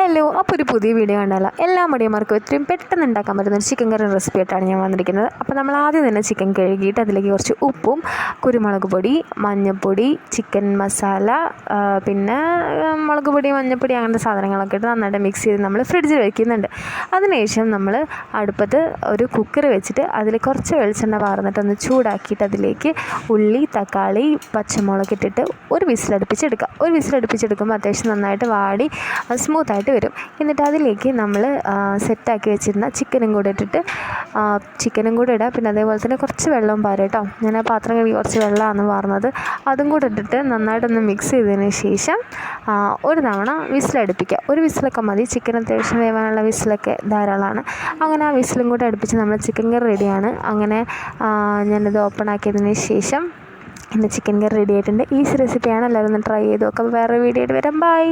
Hello, അപ്പോൾ ഒരു പുതിയ വീഡിയോ കണ്ടല്ലോ. എല്ലാ മടിയന്മാർക്കും എത്രയും പെട്ടെന്ന് ഉണ്ടാക്കാൻ പറ്റുന്ന ഒരു ചിക്കൻ കറി റെസിപ്പി ആയിട്ടാണ് ഞാൻ വന്നിരിക്കുന്നത്. അപ്പോൾ നമ്മൾ ആദ്യം തന്നെ ചിക്കൻ കഴുകിയിട്ട് അതിലേക്ക് കുറച്ച് ഉപ്പും കുരുമുളക് പൊടി, മഞ്ഞൾപ്പൊടി, ചിക്കൻ മസാല, പിന്നെ മുളക് പൊടി, മഞ്ഞൾപ്പൊടി അങ്ങനത്തെ സാധനങ്ങളൊക്കെ ഇട്ട് നന്നായിട്ട് മിക്സ് ചെയ്ത് നമ്മൾ ഫ്രിഡ്ജിൽ വയ്ക്കുന്നുണ്ട്. അതിനുശേഷം നമ്മൾ അടുപ്പത്ത് ഒരു കുക്കർ വെച്ചിട്ട് അതിൽ കുറച്ച് വെളിച്ചെണ്ണ വാർന്നിട്ട് ഒന്ന് ചൂടാക്കിയിട്ട് അതിലേക്ക് ഉള്ളി, തക്കാളി, പച്ചമുളക് ഇട്ടിട്ട് ഒരു വിസിലടുപ്പിച്ചെടുക്കുക. ഒരു വിസിലടുപ്പിച്ചെടുക്കുമ്പോൾ അത്യാവശ്യം നന്നായിട്ട് വാടി സ്മൂത്തായിട്ട് വരും. എന്നിട്ട് അതിലേക്ക് നമ്മൾ സെറ്റാക്കി വെച്ചിരുന്ന ചിക്കനും കൂടെ ഇട്ടിട്ട് ചിക്കനും കൂടെ ഇടുക. പിന്നെ അതേപോലെ തന്നെ കുറച്ച് വെള്ളവും പാരും കേട്ടോ. ഞാൻ ആ പാത്രം കഴുകി കുറച്ച് വെള്ളമാണ് വാർന്നത്. അതും കൂടെ ഇട്ടിട്ട് നന്നായിട്ടൊന്ന് മിക്സ് ചെയ്തതിന് ശേഷം ഒരു തവണ വിസിലടുപ്പിക്കുക. ഒരു വിസിലൊക്കെ മതി. ചിക്കൻ അത്യാവശ്യം വേവാനുള്ള വിസിലൊക്കെ ധാരാളമാണ്. അങ്ങനെ ആ വിസിലും കൂടെ അടുപ്പിച്ച് നമ്മൾ ചിക്കൻ കറി റെഡിയാണ്. അങ്ങനെ ഞാനിത് ഓപ്പൺ ആക്കിയതിന് ശേഷം എൻ്റെ ചിക്കൻ കറി റെഡി ആയിട്ടുണ്ട്. ഈസി റെസിപ്പിയാണ്, എല്ലാവരും ഒന്ന് ട്രൈ ചെയ്ത് നോക്കാം. വേറെ വീഡിയോ ആയിട്ട് വരാം. ബൈ.